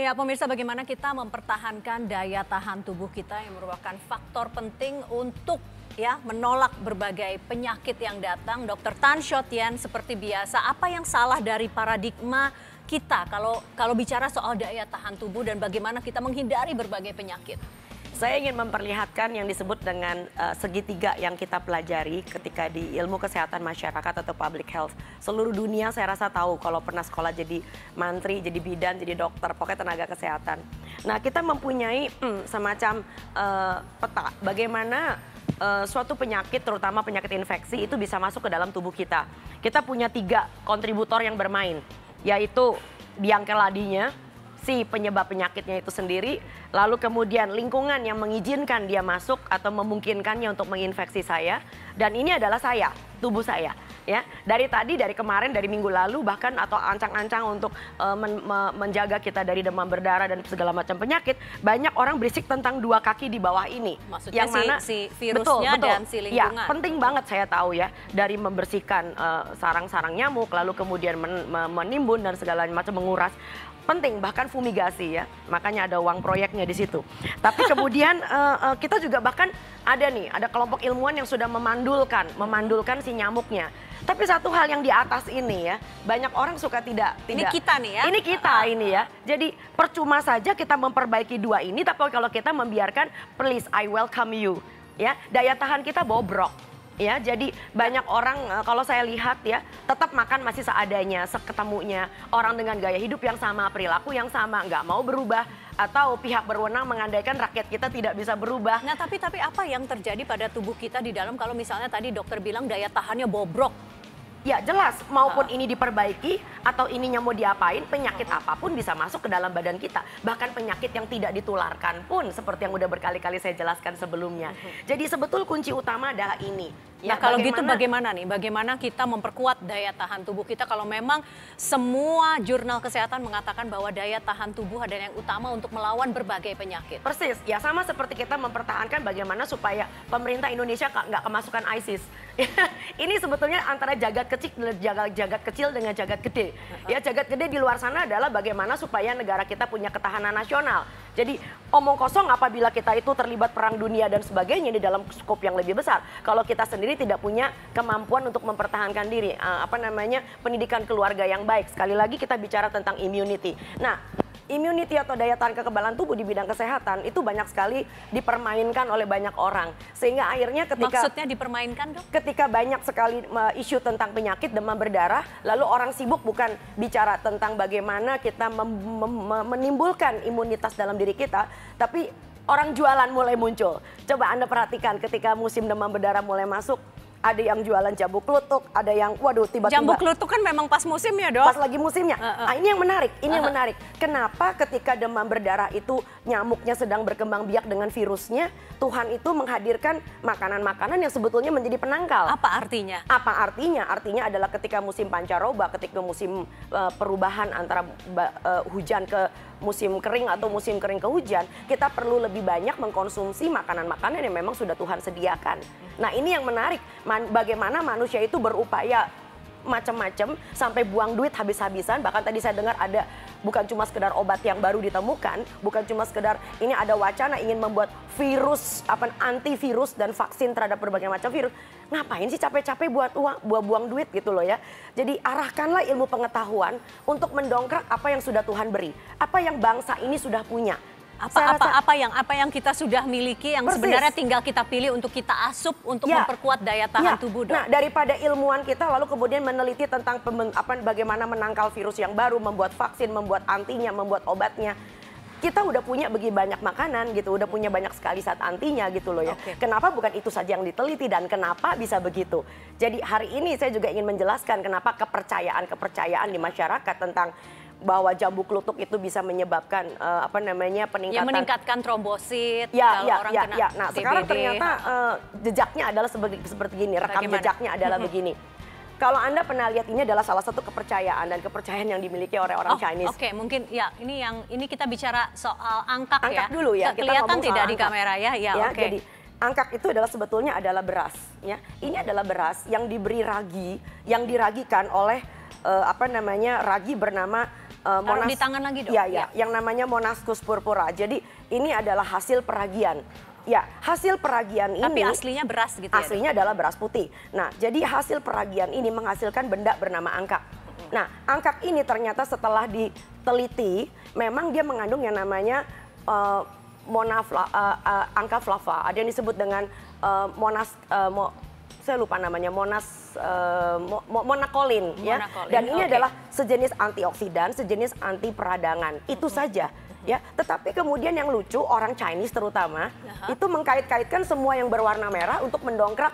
Ya, pemirsa, bagaimana kita mempertahankan daya tahan tubuh kita yang merupakan faktor penting untuk menolak berbagai penyakit yang datang. Dr. Tan Shot Yen, seperti biasa, apa yang salah dari paradigma kita kalau bicara soal daya tahan tubuh dan bagaimana kita menghindari berbagai penyakit? Saya ingin memperlihatkan yang disebut dengan segitiga yang kita pelajari ketika di ilmu kesehatan masyarakat atau public health. Seluruh dunia saya rasa tahu kalau pernah sekolah jadi mantri, jadi bidan, jadi dokter, pokoknya tenaga kesehatan. Nah, kita mempunyai semacam peta bagaimana suatu penyakit, terutama penyakit infeksi, itu bisa masuk ke dalam tubuh kita. Kita punya 3 kontributor yang bermain, yaitu biang keladinya, si penyebab penyakitnya itu sendiri, lalu kemudian lingkungan yang mengizinkan dia masuk atau memungkinkannya untuk menginfeksi saya, dan ini adalah saya, tubuh saya. Ya, dari kemarin, dari minggu lalu bahkan atau ancang-ancang untuk menjaga kita dari demam berdarah dan segala macam penyakit, banyak orang berisik tentang 2 kaki di bawah ini. Maksudnya yang mana si virusnya betul. Dan si lingkungan. Ya, penting banget saya tahu ya, dari membersihkan sarang-sarang nyamuk, lalu kemudian menimbun dan segala macam, menguras. Penting, bahkan fumigasi ya, makanya ada uang proyeknya di situ. Tapi kemudian kita juga bahkan ada kelompok ilmuwan yang sudah memandulkan si nyamuknya. Tapi satu hal yang di atas ini ya, banyak orang suka tidak. Ini kita nih ya. Ini kita ini ya. Jadi percuma saja kita memperbaiki 2 ini, tapi kalau kita membiarkan, please I welcome you. Ya, daya tahan kita bobrok. Ya, jadi banyak orang kalau saya lihat ya, tetap makan masih seadanya, seketemunya. Orang dengan gaya hidup yang sama, perilaku yang sama, nggak mau berubah. Atau pihak berwenang mengandaikan rakyat kita tidak bisa berubah. Nah, tapi apa yang terjadi pada tubuh kita di dalam kalau misalnya tadi dokter bilang daya tahannya bobrok? Ya jelas, maupun ini diperbaiki atau ininya mau diapain, penyakit apapun bisa masuk ke dalam badan kita. Bahkan penyakit yang tidak ditularkan pun, seperti yang udah berkali-kali saya jelaskan sebelumnya. Jadi sebetulnya kunci utama adalah ini. Ya, kalau gitu bagaimana nih? Bagaimana kita memperkuat daya tahan tubuh kita kalau memang semua jurnal kesehatan mengatakan bahwa daya tahan tubuh adalah yang utama untuk melawan berbagai penyakit? Persis, ya sama seperti kita mempertahankan bagaimana supaya pemerintah Indonesia nggak kemasukan ISIS. Ini sebetulnya antara jagat kecil dengan jagat gede. Ya, jagat gede di luar sana adalah bagaimana supaya negara kita punya ketahanan nasional. Jadi omong kosong apabila kita itu terlibat perang dunia dan sebagainya di dalam skop yang lebih besar. Kalau kita sendiri tidak punya kemampuan untuk mempertahankan diri, pendidikan keluarga yang baik. Sekali lagi kita bicara tentang immunity. Nah, immunity atau daya tahan kekebalan tubuh di bidang kesehatan itu banyak sekali dipermainkan oleh banyak orang. Sehingga akhirnya maksudnya dipermainkan, Dok? Ketika banyak sekali isu tentang penyakit demam berdarah, lalu orang sibuk bukan bicara tentang bagaimana kita menimbulkan imunitas dalam diri kita, tapi orang jualan mulai muncul. Coba Anda perhatikan ketika musim demam berdarah mulai masuk, ada yang jualan jambu klutuk, ada yang waduh tiba-tiba. Jambu klutuk kan memang pas musimnya, Dok. Pas lagi musimnya. Nah, ini yang menarik, yang menarik. Kenapa ketika demam berdarah itu nyamuknya sedang berkembang biak dengan virusnya, Tuhan itu menghadirkan makanan-makanan yang sebetulnya menjadi penangkal. Apa artinya? Apa artinya? Artinya adalah ketika musim pancaroba, ketika musim perubahan antara hujan ke musim kering atau musim kering ke hujan, kita perlu lebih banyak mengkonsumsi makanan-makanan yang memang sudah Tuhan sediakan. Nah, ini yang menarik, bagaimana manusia itu berupaya macam-macam sampai buang duit habis-habisan. Bahkan tadi saya dengar ada bukan cuma sekedar obat yang baru ditemukan, bukan cuma sekedar ini ada wacana ingin membuat virus, antivirus dan vaksin terhadap berbagai macam virus. Ngapain sih capek-capek buang duit gitu loh ya. Jadi arahkanlah ilmu pengetahuan untuk mendongkrak apa yang sudah Tuhan beri, apa yang bangsa ini sudah punya. Apa yang kita sudah miliki yang persis, sebenarnya tinggal kita pilih untuk kita asup untuk memperkuat daya tahan tubuh, Dok. Nah, daripada ilmuwan kita lalu kemudian meneliti tentang bagaimana menangkal virus yang baru, membuat vaksin, membuat antinya, membuat obatnya. Kita udah punya begitu banyak makanan gitu, udah punya banyak sekali zat antinya gitu loh ya. Kenapa bukan itu saja yang diteliti dan kenapa bisa begitu? Jadi hari ini saya juga ingin menjelaskan kenapa kepercayaan di masyarakat tentang bahwa jambu klutuk itu bisa menyebabkan peningkatan. Ya, meningkatkan trombosit orang kena Nah, DBD. Sekarang ternyata jejaknya adalah seperti gini, rekam jejaknya adalah begini. Kalau Anda pernah lihat, ini adalah salah satu kepercayaan dan kepercayaan yang dimiliki oleh orang Chinese. Oke, mungkin ya ini kita bicara soal angkak ya. Angkak dulu ya. Kelihatan tidak di kamera ya? Jadi angkak itu sebetulnya adalah beras. Ya, ini adalah beras yang diberi ragi, yang diragikan oleh ragi bernama Taruh di tangan lagi dong. Ya, yang namanya Monascus purpura. Jadi ini adalah hasil peragian. Ya, hasil peragian ini. Tapi aslinya beras gitu ya? Aslinya adalah beras putih. Nah, jadi hasil peragian ini menghasilkan benda bernama angkak. Nah, angkak ini ternyata setelah diteliti, memang dia mengandung yang namanya angka flava. Ada yang disebut dengan saya lupa namanya, monakolin, ya. Dan ini adalah sejenis antioksidan, sejenis anti peradangan. Itu saja. Ya, tetapi kemudian yang lucu, orang Chinese terutama itu mengkait-kaitkan semua yang berwarna merah untuk mendongkrak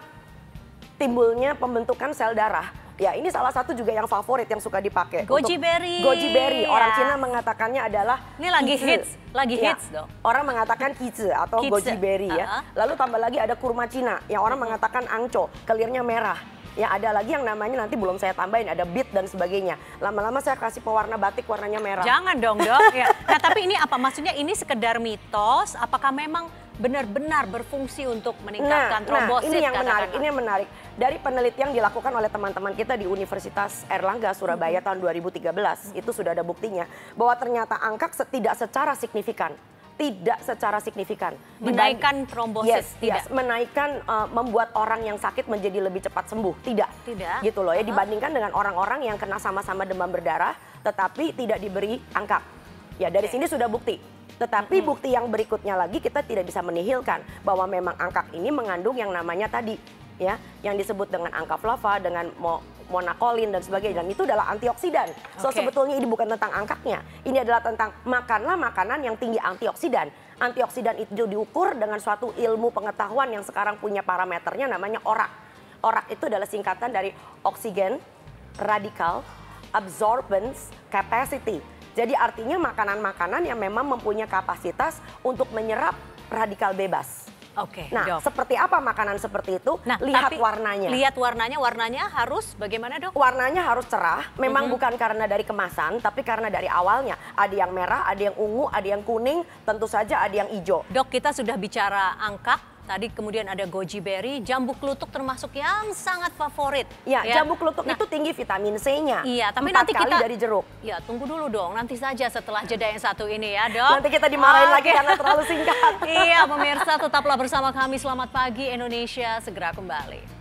timbulnya pembentukan sel darah. Ya, ini salah satu juga yang favorit yang suka dipakai. Goji berry. Goji berry. Orang Cina mengatakannya adalah ini lagi hits, dong. Orang mengatakan kizi atau goji berry ya. Lalu tambah lagi ada kurma Cina yang orang mengatakan angco, kelirnya merah. Ya, ada lagi yang namanya nanti belum saya tambahin, ada beet dan sebagainya. Lama-lama saya kasih pewarna batik warnanya merah. Jangan dong, Dok. Ya. Nah, tapi ini apa? Maksudnya ini sekedar mitos? Apakah memang benar-benar berfungsi untuk meningkatkan trombosit? Ini yang menarik. Dari penelitian dilakukan oleh teman-teman kita di Universitas Airlangga Surabaya tahun 2013, itu sudah ada buktinya bahwa ternyata angkak tidak secara signifikan. Menaikkan trombosit, tidak? Yes, menaikkan, membuat orang yang sakit menjadi lebih cepat sembuh, tidak. Gitu loh ya, dibandingkan dengan orang-orang yang kena sama-sama demam berdarah, tetapi tidak diberi angkak. Ya, dari sini sudah bukti. Tetapi bukti yang berikutnya lagi kita tidak bisa menihilkan bahwa memang angkak ini mengandung yang namanya tadi, ya, yang disebut dengan angka flava, dengan monakolin dan sebagainya, dan itu adalah antioksidan. So sebetulnya ini bukan tentang angkaknya, ini adalah tentang makanlah makanan yang tinggi antioksidan. Antioksidan itu diukur dengan suatu ilmu pengetahuan yang sekarang punya parameternya namanya ORAC. ORAC itu adalah singkatan dari Oxygen Radical Absorbance Capacity. Jadi artinya makanan-makanan yang memang mempunyai kapasitas untuk menyerap radikal bebas. Nah, Dok, seperti apa makanan seperti itu? Nah, lihat warnanya. Lihat warnanya harus bagaimana, Dok? Warnanya harus cerah. Memang bukan karena dari kemasan, tapi karena dari awalnya. Ada yang merah, ada yang ungu, ada yang kuning, tentu saja ada yang hijau. Dok, kita sudah bicara angkak. Tadi kemudian ada goji berry, jambu klutuk termasuk yang sangat favorit. Ya, jambu klutuk itu tinggi vitamin C-nya. Iya, tapi 4 nanti kali dari jeruk. Ya, tunggu dulu dong. Nanti saja setelah jeda yang satu ini ya, Dok. Nanti kita dimarahin lagi karena terlalu singkat. Iya, pemirsa tetaplah bersama kami. Selamat pagi Indonesia, segera kembali.